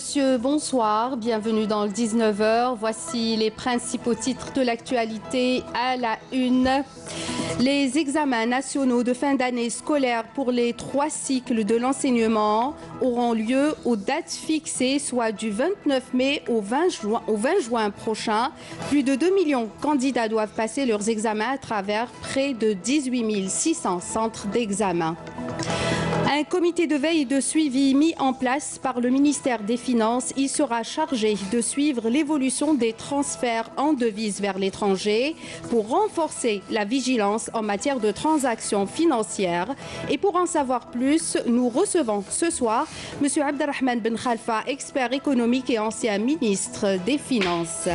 messieurs, bonsoir. Bienvenue dans le 19h. Voici les principaux titres de l'actualité à la une. Les examens nationaux de fin d'année scolaire pour les 3 cycles de l'enseignement auront lieu aux dates fixées, soit du 29 mai au 20 juin prochain. Plus de 2 millions de candidats doivent passer leurs examens à travers près de 18 600 centres d'examen. Un comité de veille et de suivi mis en place par le ministère des Finances. Il sera chargé de suivre l'évolution des transferts en devises vers l'étranger pour renforcer la vigilance en matière de transactions financières. Et pour en savoir plus, nous recevons ce soir M. Abdelrahman Ben Khalfa, expert économique et ancien ministre des Finances.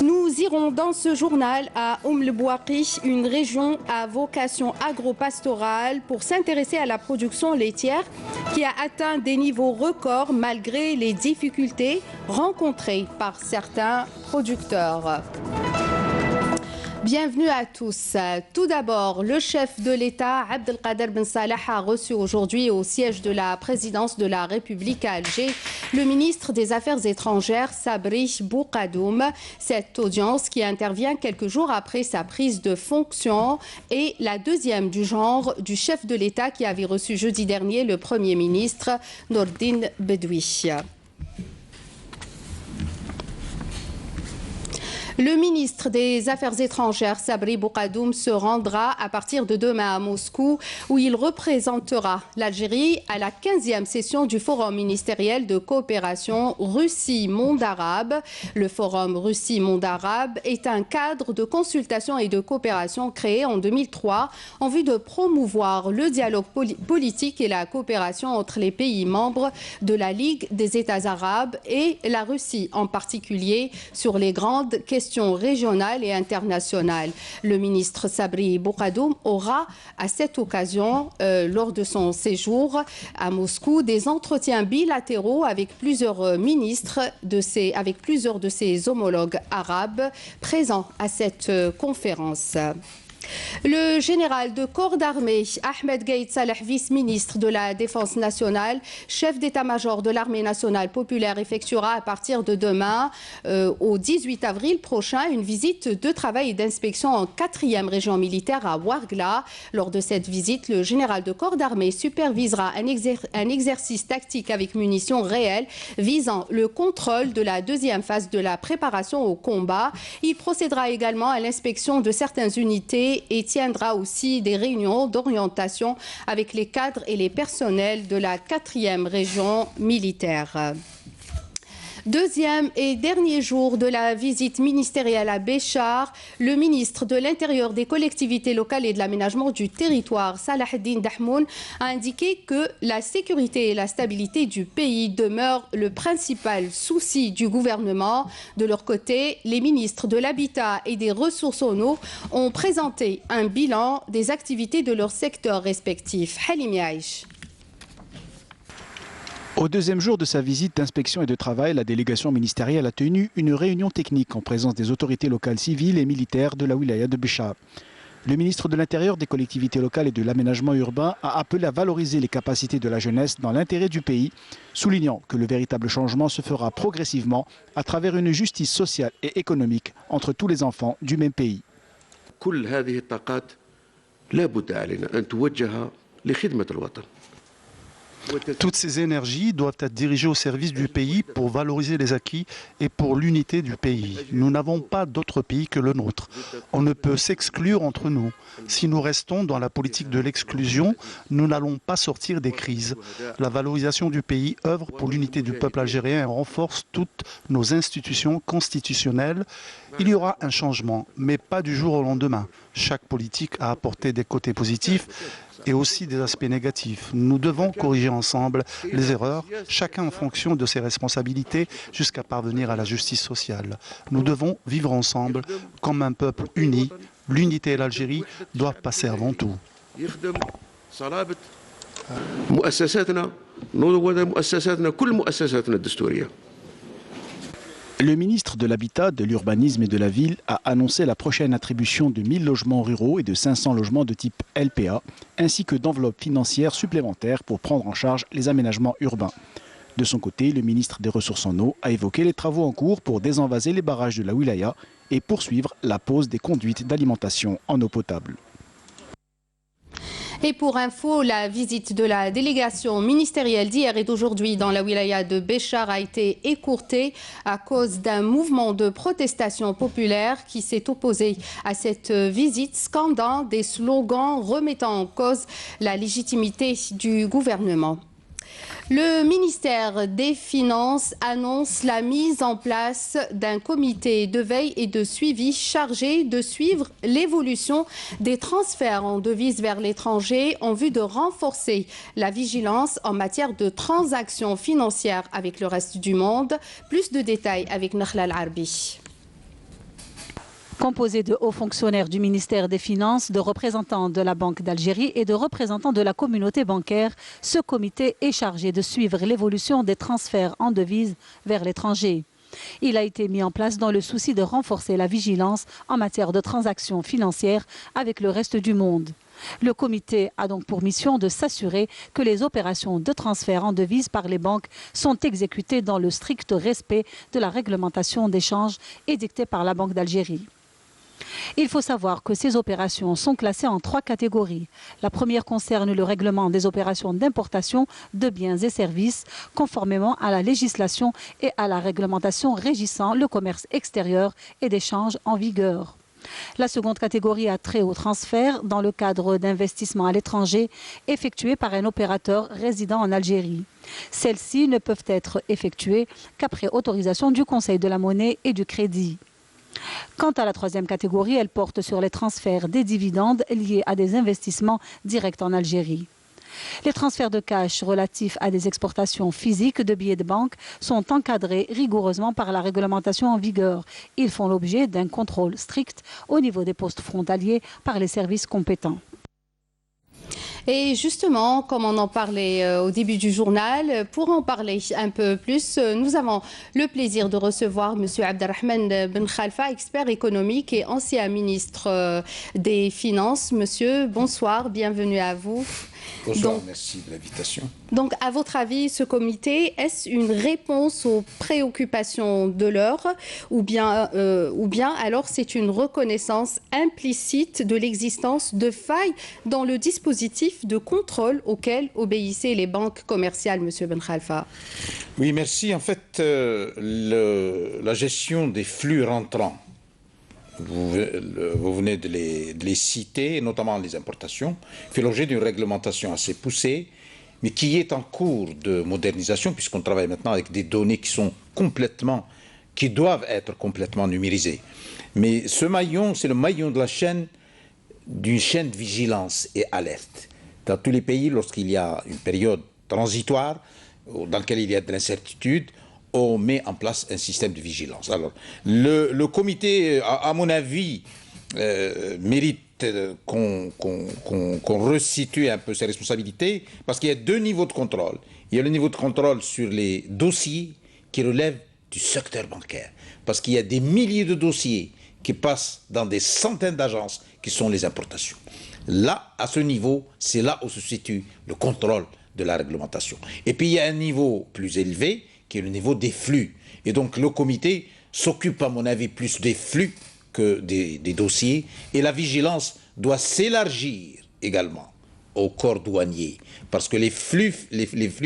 Nous irons dans ce journal à El Bouaqi, une région à vocation agro-pastorale, pour s'intéresser à la production laitière qui a atteint des niveaux records malgré les difficultés rencontrées par certains producteurs. Bienvenue à tous. Tout d'abord, le chef de l'État, Abdelkader Ben Salah, a reçu aujourd'hui au siège de la présidence de la République à Alger le ministre des Affaires étrangères, Sabri Boukadoum. Cette audience, qui intervient quelques jours après sa prise de fonction, est la deuxième du genre du chef de l'État qui avait reçu jeudi dernier le Premier ministre Nourdine Bedoui. Le ministre des Affaires étrangères, Sabri Boukadoum, se rendra à partir de demain à Moscou, où il représentera l'Algérie à la 15e session du Forum ministériel de coopération Russie-Monde arabe. Le Forum Russie-Monde arabe est un cadre de consultation et de coopération créé en 2003 en vue de promouvoir le dialogue politique et la coopération entre les pays membres de la Ligue des États arabes et la Russie, en particulier sur les grandes questions régionales et internationales. Le ministre Sabri Boukadoum aura à cette occasion, lors de son séjour à Moscou, des entretiens bilatéraux avec plusieurs ministres, avec plusieurs de ses homologues arabes présents à cette conférence. Le général de corps d'armée Ahmed Gaïd Salah, vice-ministre de la Défense nationale, chef d'état-major de l'armée nationale populaire, effectuera à partir de demain au 18 avril prochain une visite de travail et d'inspection en 4e région militaire à Ouargla. Lors de cette visite, le général de corps d'armée supervisera un exercice tactique avec munitions réelles visant le contrôle de la deuxième phase de la préparation au combat. Il procédera également à l'inspection de certaines unités et tiendra aussi des réunions d'orientation avec les cadres et les personnels de la 4e région militaire. Deuxième et dernier jour de la visite ministérielle à Béchar, le ministre de l'Intérieur, des collectivités locales et de l'aménagement du territoire, Salah Eddine Dahmoun, a indiqué que la sécurité et la stabilité du pays demeurent le principal souci du gouvernement. De leur côté, les ministres de l'Habitat et des Ressources en eau ont présenté un bilan des activités de leurs secteurs respectifs. Halim Yaïch. Au deuxième jour de sa visite d'inspection et de travail, la délégation ministérielle a tenu une réunion technique en présence des autorités locales civiles et militaires de la wilaya de Béchar. Le ministre de l'Intérieur, des collectivités locales et de l'aménagement urbain a appelé à valoriser les capacités de la jeunesse dans l'intérêt du pays, soulignant que le véritable changement se fera progressivement à travers une justice sociale et économique entre tous les enfants du même pays. Toutes ces énergies doivent être dirigées au service du pays pour valoriser les acquis et pour l'unité du pays. Nous n'avons pas d'autre pays que le nôtre. On ne peut s'exclure entre nous. Si nous restons dans la politique de l'exclusion, nous n'allons pas sortir des crises. La valorisation du pays œuvre pour l'unité du peuple algérien et renforce toutes nos institutions constitutionnelles. Il y aura un changement, mais pas du jour au lendemain. Chaque politique a apporté des côtés positifs et aussi des aspects négatifs. Nous devons corriger ensemble les erreurs, chacun en fonction de ses responsabilités, jusqu'à parvenir à la justice sociale. Nous devons vivre ensemble comme un peuple uni. L'unité et l'Algérie doivent passer avant tout. Le ministre de l'Habitat, de l'Urbanisme et de la Ville a annoncé la prochaine attribution de 1000 logements ruraux et de 500 logements de type LPA, ainsi que d'enveloppes financières supplémentaires pour prendre en charge les aménagements urbains. De son côté, le ministre des Ressources en eau a évoqué les travaux en cours pour désenvaser les barrages de la wilaya et poursuivre la pose des conduites d'alimentation en eau potable. Et pour info, la visite de la délégation ministérielle d'hier et d'aujourd'hui dans la wilaya de Béchar a été écourtée à cause d'un mouvement de protestation populaire qui s'est opposé à cette visite, scandant des slogans remettant en cause la légitimité du gouvernement. Le ministère des Finances annonce la mise en place d'un comité de veille et de suivi chargé de suivre l'évolution des transferts en devises vers l'étranger en vue de renforcer la vigilance en matière de transactions financières avec le reste du monde. Plus de détails avec Nakhla Al-Arbi. Composé de hauts fonctionnaires du ministère des Finances, de représentants de la Banque d'Algérie et de représentants de la communauté bancaire, ce comité est chargé de suivre l'évolution des transferts en devises vers l'étranger. Il a été mis en place dans le souci de renforcer la vigilance en matière de transactions financières avec le reste du monde. Le comité a donc pour mission de s'assurer que les opérations de transfert en devises par les banques sont exécutées dans le strict respect de la réglementation d'échange édictée par la Banque d'Algérie. Il faut savoir que ces opérations sont classées en 3 catégories. La première concerne le règlement des opérations d'importation de biens et services, conformément à la législation et à la réglementation régissant le commerce extérieur et d'échange en vigueur. La seconde catégorie a trait au transfert dans le cadre d'investissements à l'étranger effectués par un opérateur résidant en Algérie. Celles-ci ne peuvent être effectuées qu'après autorisation du Conseil de la monnaie et du crédit. Quant à la troisième catégorie, elle porte sur les transferts des dividendes liés à des investissements directs en Algérie. Les transferts de cash relatifs à des exportations physiques de billets de banque sont encadrés rigoureusement par la réglementation en vigueur. Ils font l'objet d'un contrôle strict au niveau des postes frontaliers par les services compétents. Et justement, comme on en parlait au début du journal, pour en parler un peu plus, nous avons le plaisir de recevoir M. Abderrahmane Ben Khalfa, expert économique et ancien ministre des Finances. Monsieur, bonsoir, bienvenue à vous. Bonsoir, merci de l'invitation. Donc, à votre avis, ce comité, est-ce une réponse aux préoccupations de l'heure ou bien alors c'est une reconnaissance implicite de l'existence de failles dans le dispositif de contrôle auquel obéissaient les banques commerciales, M. Ben Khalfa? Oui, merci. En fait, la gestion des flux rentrants, vous venez de les citer, notamment les importations, fait l'objet d'une réglementation assez poussée, mais qui est en cours de modernisation, puisqu'on travaille maintenant avec des données qui doivent être complètement numérisées. Mais ce maillon, c'est le maillon de la chaîne, d'une chaîne de vigilance et alerte. Dans tous les pays, lorsqu'il y a une période transitoire, dans laquelle il y a de l'incertitude, on met en place un système de vigilance. Alors, le comité, à mon avis, mérite qu'on resitue un peu ses responsabilités, parce qu'il y a 2 niveaux de contrôle. Il y a le niveau de contrôle sur les dossiers qui relèvent du secteur bancaire, parce qu'il y a des milliers de dossiers qui passent dans des centaines d'agences qui sont les importations. Là, à ce niveau, c'est là où se situe le contrôle de la réglementation. Et puis, il y a un niveau plus élevé, qui est le niveau des flux. Et donc, le comité s'occupe, à mon avis, plus des flux que des dossiers. Et la vigilance doit s'élargir également au corps douanier. Parce que les flux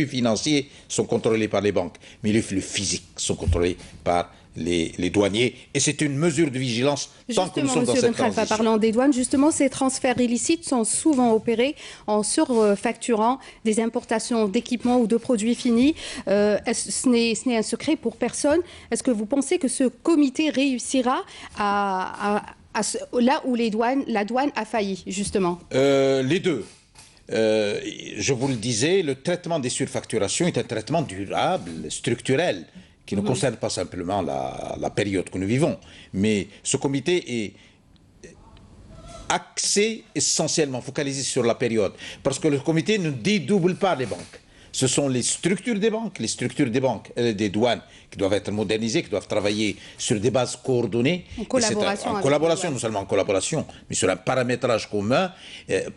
financiers sont contrôlés par les banques, mais les flux physiques sont contrôlés par les douaniers. Et c'est une mesure de vigilance tant que nous sommes dans cette transition. Parlant des douanes, justement, ces transferts illicites sont souvent opérés en surfacturant des importations d'équipements ou de produits finis. Ce n'est un secret pour personne. Est-ce que vous pensez que ce comité réussira là où la douane a failli, justement? Les deux. Je vous le disais, le traitement des surfacturations est un traitement durable, structurel, qui ne concerne pas simplement la période que nous vivons. Mais ce comité est axé essentiellement, focalisé sur la période. Parce que le comité ne dédouble pas les banques. Ce sont les structures des banques et des douanes qui doivent être modernisées, qui doivent travailler sur des bases coordonnées. En collaboration. En collaboration, non seulement en collaboration, mais sur un paramétrage commun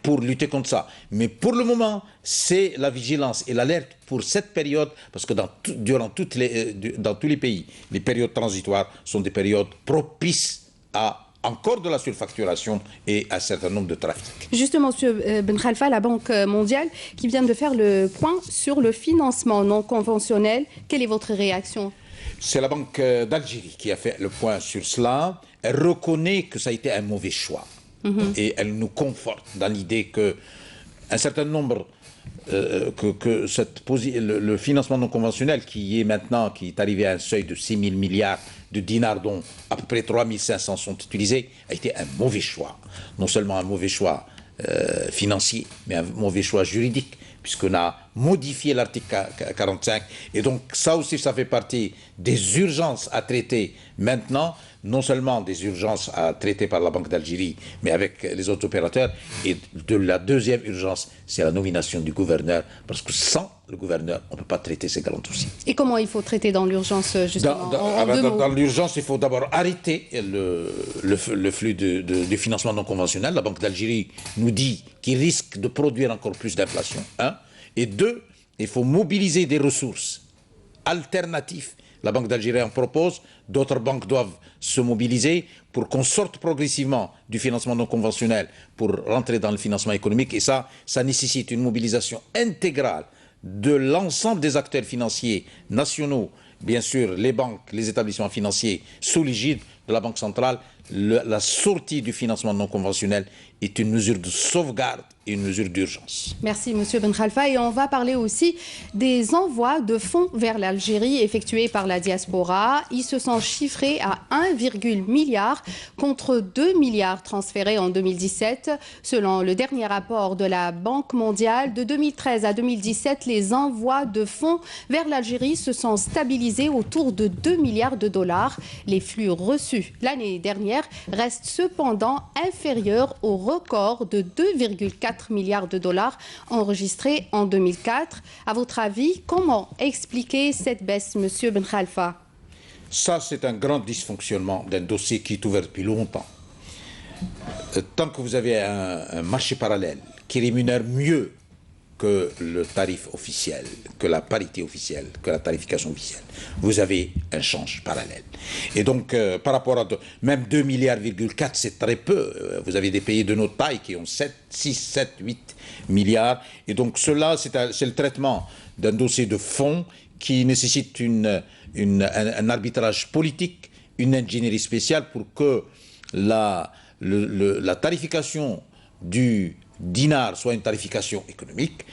pour lutter contre ça. Mais pour le moment, c'est la vigilance et l'alerte pour cette période, parce que dans tous les pays, les périodes transitoires sont des périodes propices à encore de la surfacturation et un certain nombre de trafics. Justement, M. Ben Khalfa, la Banque mondiale qui vient de faire le point sur le financement non conventionnel, quelle est votre réaction? C'est la Banque d'Algérie qui a fait le point sur cela. Elle reconnaît que ça a été un mauvais choix. Et elle nous conforte dans l'idée qu'un certain nombre, le financement non conventionnel qui est arrivé à un seuil de 6 000 milliards de dinars, dont à peu près 3 500 sont utilisés, a été un mauvais choix. Non seulement un mauvais choix financier, mais un mauvais choix juridique, puisqu'on a modifié l'article 45. Et donc ça aussi, ça fait partie des urgences à traiter maintenant, non seulement des urgences à traiter par la Banque d'Algérie, mais avec les autres opérateurs. Et de la deuxième urgence, c'est la nomination du gouverneur, parce que sans le gouverneur, on ne peut pas traiter ces grands dossiers. Et comment il faut traiter dans l'urgence, justement? Dans l'urgence, il faut d'abord arrêter le flux du financement non conventionnel. La Banque d'Algérie nous dit qu'il risque de produire encore plus d'inflation. Et deux, il faut mobiliser des ressources alternatives. La Banque d'Algérie en propose, d'autres banques doivent se mobiliser pour qu'on sorte progressivement du financement non conventionnel pour rentrer dans le financement économique. Et ça nécessite une mobilisation intégrale de l'ensemble des acteurs financiers nationaux, bien sûr les banques, les établissements financiers sous l'égide de la Banque centrale. La sortie du financement non conventionnel est une mesure de sauvegarde et une mesure d'urgence. Merci M. Ben Khalfa. Et on va parler aussi des envois de fonds vers l'Algérie effectués par la diaspora. Ils se sont chiffrés à 1,1 milliard contre 2 milliards transférés en 2017. Selon le dernier rapport de la Banque mondiale, de 2013 à 2017, les envois de fonds vers l'Algérie se sont stabilisés autour de 2 milliards de dollars. Les flux reçus l'année dernière restent cependant inférieurs au record de 2,4 milliards de dollars enregistrés en 2004. À votre avis, comment expliquer cette baisse, M. Ben Khalfa? Ça, c'est un grand dysfonctionnement d'un dossier qui est ouvert depuis longtemps. Tant que vous avez un marché parallèle qui rémunère mieux que le tarif officiel, que la parité officielle, que la tarification officielle, vous avez un change parallèle. Et donc, par rapport à même 2,4 milliards, c'est très peu. Vous avez des pays de notre taille qui ont 6, 7, 8 milliards. Et donc, cela, c'est le traitement d'un dossier de fonds qui nécessite un arbitrage politique, une ingénierie spéciale pour que la tarification du dinar soit une tarification économique,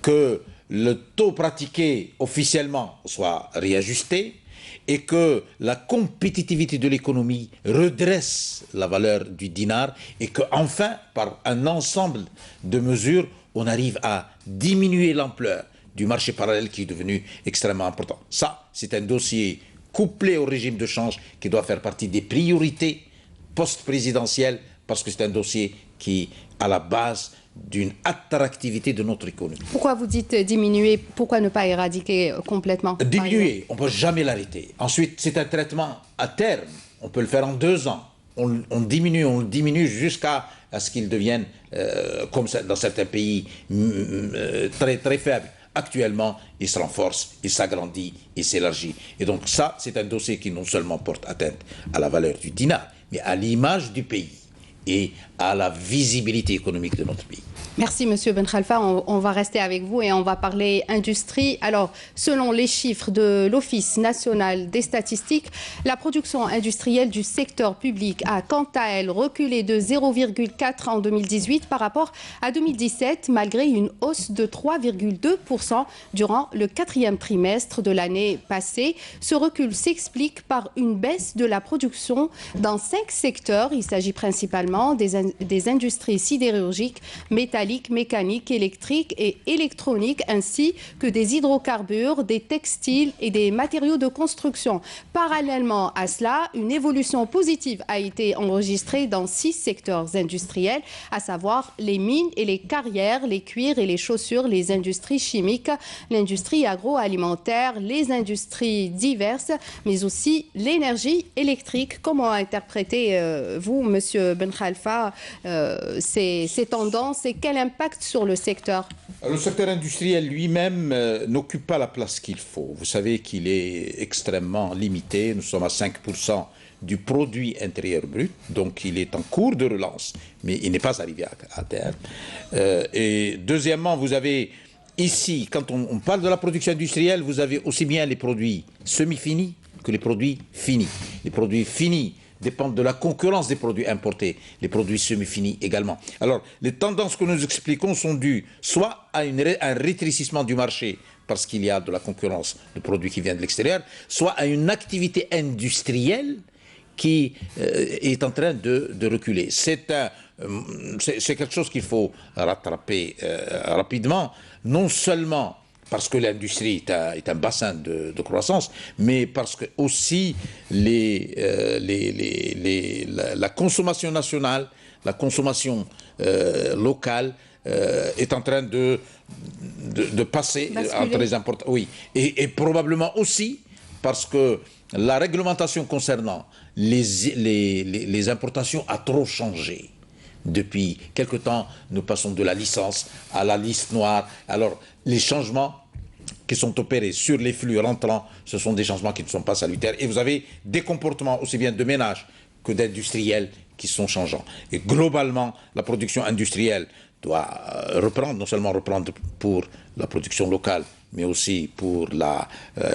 que le taux pratiqué officiellement soit réajusté et que la compétitivité de l'économie redresse la valeur du dinar et qu'enfin, par un ensemble de mesures, on arrive à diminuer l'ampleur du marché parallèle qui est devenu extrêmement important. Ça, c'est un dossier couplé au régime de change qui doit faire partie des priorités post-présidentielles parce que c'est un dossier qui à la base d'une attractivité de notre économie. Pourquoi vous dites diminuer? Pourquoi ne pas éradiquer complètement? Diminuer, on ne peut jamais l'arrêter. Ensuite, c'est un traitement à terme. On peut le faire en 2 ans. On diminue jusqu'à ce qu'il devienne, comme dans certains pays, très, très faible. Actuellement, il se renforce, il s'agrandit, il s'élargit. Et donc ça, c'est un dossier qui non seulement porte atteinte à la valeur du dinar, mais à l'image du pays et à la visibilité économique de notre pays. Merci M. Ben Khalfa. On va rester avec vous et on va parler industrie. Alors, selon les chiffres de l'Office national des statistiques, la production industrielle du secteur public a quant à elle reculé de 0,4 en 2018 par rapport à 2017, malgré une hausse de 3,2% durant le 4e trimestre de l'année passée. Ce recul s'explique par une baisse de la production dans 5 secteurs. Il s'agit principalement des industries sidérurgiques, métalliques métalliques, mécaniques, électriques et électroniques, ainsi que des hydrocarbures, des textiles et des matériaux de construction. Parallèlement à cela, une évolution positive a été enregistrée dans 6 secteurs industriels, à savoir les mines et les carrières, les cuirs et les chaussures, les industries chimiques, l'industrie agroalimentaire, les industries diverses, mais aussi l'énergie électrique. Comment interprétez-vous, Monsieur Ben Khalfa, ces tendances et quel impact sur le secteur? Le secteur industriel lui-même n'occupe pas la place qu'il faut. Vous savez qu'il est extrêmement limité. Nous sommes à 5% du produit intérieur brut, donc il est en cours de relance, mais il n'est pas arrivé à terme. Et deuxièmement, vous avez ici, quand on parle de la production industrielle, vous avez aussi bien les produits semi-finis que les produits finis. Les produits finis dépendent de la concurrence des produits importés, les produits semi-finis également. Alors, les tendances que nous expliquons sont dues soit à un rétrécissement du marché, parce qu'il y a de la concurrence de produits qui viennent de l'extérieur, soit à une activité industrielle qui est en train de reculer. C'est quelque chose qu'il faut rattraper rapidement, non seulement parce que l'industrie est un bassin de croissance, mais parce que aussi la consommation nationale, la consommation locale est en train de passer entre les importations. Oui, et probablement aussi parce que la réglementation concernant les importations a trop changé. Depuis quelque temps, nous passons de la licence à la liste noire. Alors, les changements qui sont opérés sur les flux rentrants, ce sont des changements qui ne sont pas salutaires. Et vous avez des comportements aussi bien de ménages que d'industriels qui sont changeants. Et globalement, la production industrielle doit reprendre, non seulement reprendre pour la production locale, mais aussi pour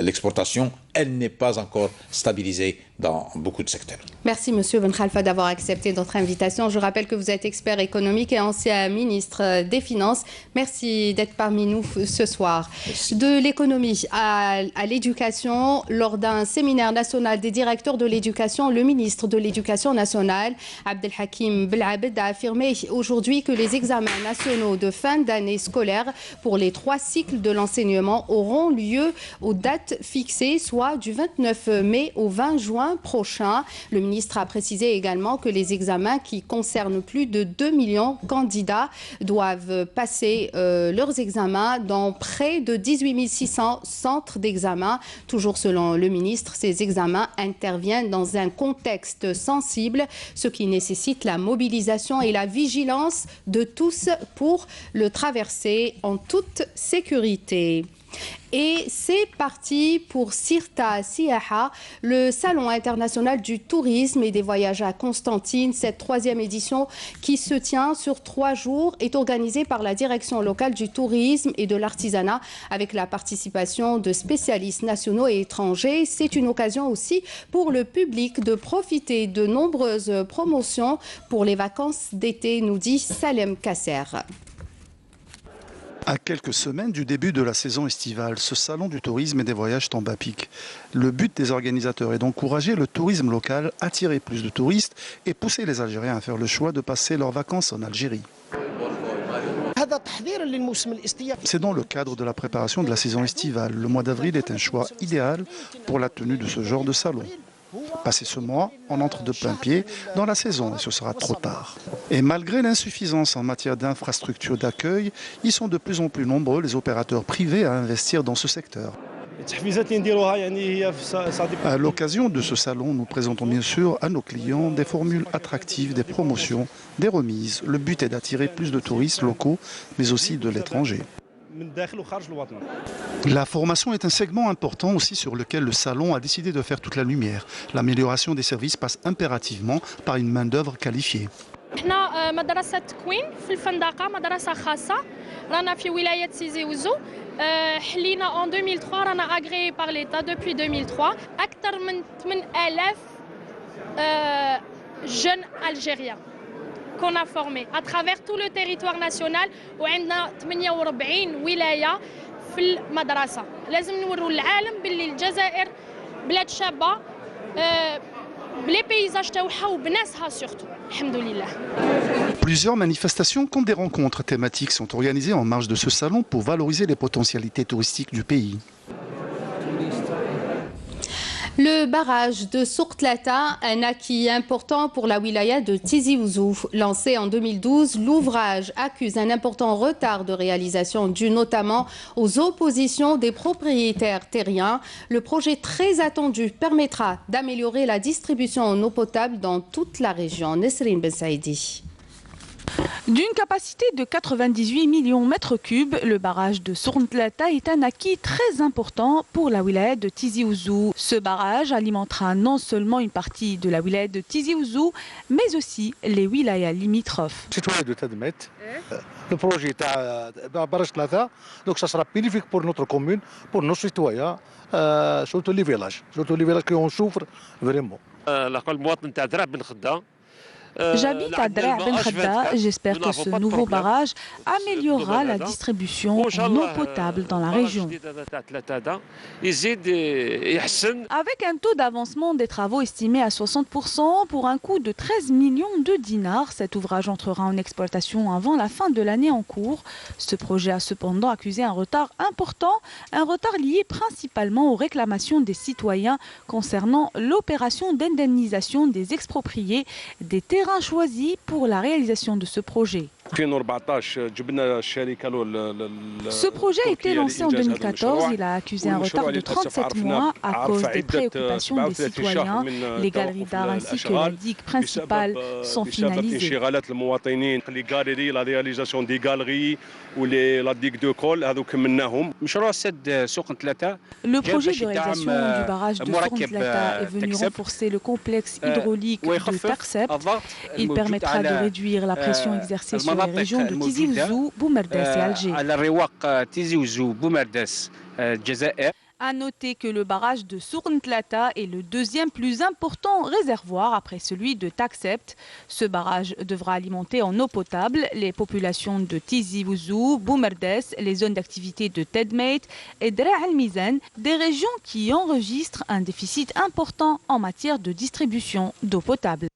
l'exportation. Elle n'est pas encore stabilisée dans beaucoup de secteurs. Merci Monsieur Ben Khalfa d'avoir accepté notre invitation. Je rappelle que vous êtes expert économique et ancien ministre des Finances. Merci d'être parmi nous ce soir. Merci. De l'économie à l'éducation, lors d'un séminaire national des directeurs de l'éducation, le ministre de l'Éducation nationale, Abdelhakim Belabed, a affirmé aujourd'hui que les examens nationaux de fin d'année scolaire pour les 3 cycles de l'enseignement auront lieu aux dates fixées, soit du 29 mai au 20 juin prochain. Le ministre a précisé également que les examens qui concernent plus de 2 millions de candidats doivent passer leurs examens dans près de 18 600 centres d'examen. Toujours selon le ministre, ces examens interviennent dans un contexte sensible, ce qui nécessite la mobilisation et la vigilance de tous pour le traverser en toute sécurité. Et c'est parti pour Sirta Siaha, le Salon international du tourisme et des voyages à Constantine. Cette 3e édition qui se tient sur 3 jours est organisée par la direction locale du tourisme et de l'artisanat avec la participation de spécialistes nationaux et étrangers. C'est une occasion aussi pour le public de profiter de nombreuses promotions pour les vacances d'été, nous dit Salem Kasser. À quelques semaines du début de la saison estivale, ce salon du tourisme et des voyages tombe à pic. Le but des organisateurs est d'encourager le tourisme local, attirer plus de touristes et pousser les Algériens à faire le choix de passer leurs vacances en Algérie. C'est dans le cadre de la préparation de la saison estivale. Le mois d'avril est un choix idéal pour la tenue de ce genre de salon. Passé ce mois, on entre de plein pied dans la saison et ce sera trop tard. Et malgré l'insuffisance en matière d'infrastructures d'accueil, ils sont de plus en plus nombreux les opérateurs privés à investir dans ce secteur. À l'occasion de ce salon, nous présentons bien sûr à nos clients des formules attractives, des promotions, des remises. Le but est d'attirer plus de touristes locaux, mais aussi de l'étranger. La formation est un segment important aussi sur lequel le salon a décidé de faire toute la lumière. L'amélioration des services passe impérativement par une main-d'œuvre qualifiée. احنا مدرسة كوين في الفندقة مدرسة خاصة رانا في ولاية سيزي وزو حلينا en 2003 رانا agréé par l'État depuis 2003 أكثر من 8000 jeunes algériens qu'on a formés à travers tout le territoire national وعندنا 48 ولاية في المدرسة. لازم نوروا العالم باللي الجزائر بلاد شابة بلي بيزاج تاعها وبناسها سورتو الحمد لله. Plusieurs manifestations comme des rencontres thématiques sont organisées en marge de ce salon pour valoriser les potentialités touristiques du pays. Le barrage de Sourtlata, un acquis important pour la wilaya de Tizi Ouzou. Lancé en 2012, l'ouvrage accuse un important retard de réalisation dû notamment aux oppositions des propriétaires terriens. Le projet très attendu permettra d'améliorer la distribution en eau potable dans toute la région. Nesrine Ben Saïdi. D'une capacité de 98 millions de mètres cubes, le barrage de Sourtlata est un acquis très important pour la wilaya de Tizi Ouzou. Ce barrage alimentera non seulement une partie de la wilaya de Tizi Ouzou, mais aussi les wilayas limitrophes. Le projet barrage Tlata, donc ça sera bénéfique pour notre commune, pour nos citoyens, surtout les villages qui en souffrent vraiment. J'habite à Draa Ben Khadda. J'espère que ce nouveau barrage améliorera la distribution en eau potable dans la région. Avec un taux d'avancement des travaux estimé à 60% pour un coût de 13 millions de dinars, cet ouvrage entrera en exploitation avant la fin de l'année en cours. Ce projet a cependant accusé un retard important, un retard lié principalement aux réclamations des citoyens concernant l'opération d'indemnisation des expropriés des terrains choisis pour la réalisation de ce projet. Ce projet a été lancé en 2014. Il a accusé un retard de 37 mois à cause des préoccupations des citoyens. Les galeries d'art ainsi que la digue principale sont finalisées. La réalisation des galeries ou la digue de col. Le projet de réalisation du barrage de Sourtlata est venu renforcer le complexe hydraulique de Tarsep. Il permettra de réduire la pression exercée sur les régions de Tizi Ouzou, Boumerdes et Alger. À noter que le barrage de Sourtlata est le deuxième plus important réservoir après celui de Taksept. Ce barrage devra alimenter en eau potable les populations de Tizi Ouzou, Boumerdes, les zones d'activité de Tedmate et Draa al-Mizan, des régions qui enregistrent un déficit important en matière de distribution d'eau potable.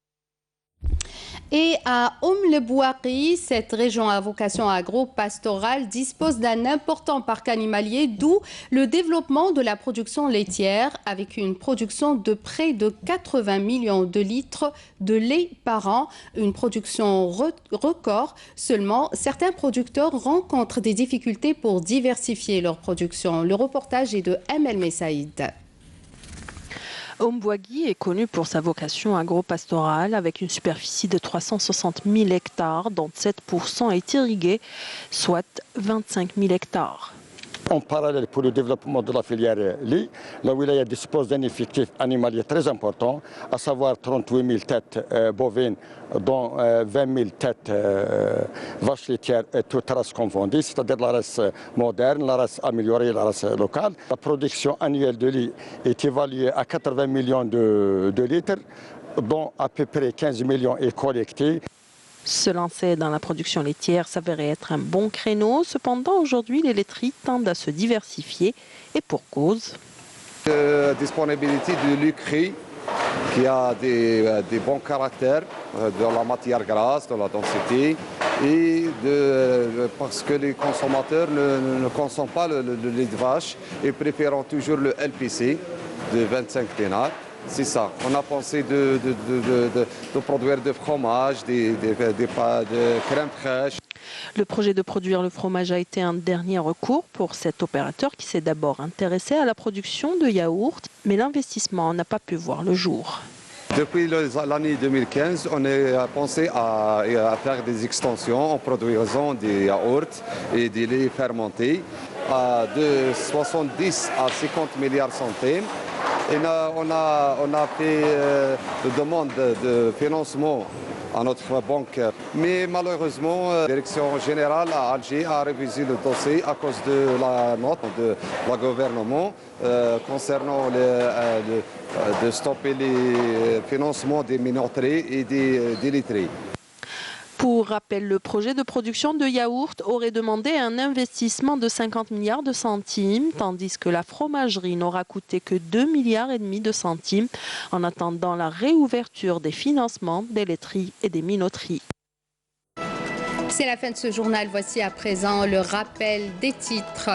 Et à le Bouakhi, cette région à vocation agro-pastorale dispose d'un important parc animalier, d'où le développement de la production laitière, avec une production de près de 80 millions de litres de lait par an, une production record. Seulement, certains producteurs rencontrent des difficultés pour diversifier leur production. Le reportage est de Amel Messaïd. Mbouagui est connu pour sa vocation agro-pastorale avec une superficie de 360 000 hectares dont 7% est irrigué, soit 25 000 hectares. En parallèle, pour le développement de la filière lait, la wilaya dispose d'un effectif animalier très important, à savoir 38 000 têtes bovines, dont 20 000 têtes vaches laitières, toutes races confondues, c'est-à-dire la race moderne, la race améliorée, la race locale. La production annuelle de lait est évaluée à 80 millions de litres, dont à peu près 15 millions est collecté. Se lancer dans la production laitière s'avérait être un bon créneau. Cependant, aujourd'hui, les laiteries tendent à se diversifier et pour cause. La disponibilité de lait cru qui a des bons caractères de la matière grasse, de la densité et parce que les consommateurs ne consomment pas le lait de vache et préférant toujours le LPC de 25 dinars. C'est ça. On a pensé de produire du fromage, de crème fraîche. Le projet de produire le fromage a été un dernier recours pour cet opérateur qui s'est d'abord intéressé à la production de yaourts, mais l'investissement n'a pas pu voir le jour. Depuis l'année 2015, on a pensé à faire des extensions en produisant des yaourts et des laits fermentés de 70 à 50 milliards centimes. Et on a fait une demande de financement à notre banque. Mais malheureusement, la direction générale à Alger a révisé le dossier à cause de la note de la gouvernement concernant de stopper les financements des minoteries et des laiteries. Pour Pour rappel, le projet de production de yaourt aurait demandé un investissement de 50 milliards de centimes, tandis que la fromagerie n'aura coûté que 2,5 milliards de centimes, en attendant la réouverture des financements des laiteries et des minoteries. C'est la fin de ce journal. Voici à présent le rappel des titres.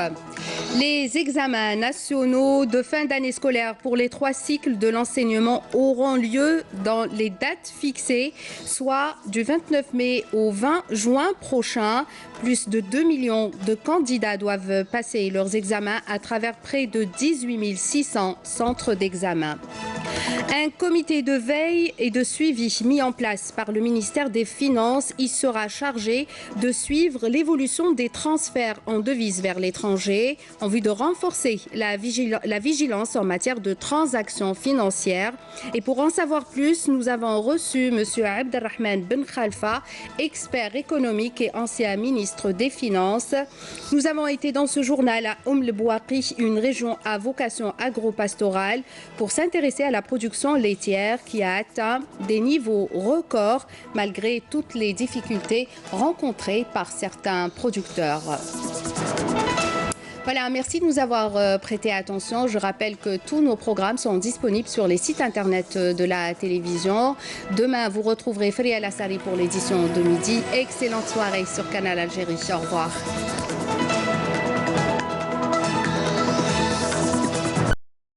Les examens nationaux de fin d'année scolaire pour les 3 cycles de l'enseignement auront lieu dans les dates fixées, soit du 29 mai au 20 juin prochain. Plus de 2 millions de candidats doivent passer leurs examens à travers près de 18 600 centres d'examen. Un comité de veille et de suivi mis en place par le ministère des Finances y sera chargé de suivre l'évolution des transferts en devises vers l'étranger en vue de renforcer la vigilance en matière de transactions financières. Et pour en savoir plus, nous avons reçu M. Abdelrahman Ben Khalfa, expert économique et ancien ministre des Finances. Nous avons été dans ce journal à El Bouaqi, une région à vocation agro-pastorale, pour s'intéresser à la production laitière qui a atteint des niveaux records malgré toutes les difficultés rencontrées par certains producteurs. Voilà, merci de nous avoir prêté attention. Je rappelle que tous nos programmes sont disponibles sur les sites internet de la télévision. Demain, vous retrouverez Fria Lassari pour l'édition de midi. Excellente soirée sur Canal Algérie. Au revoir.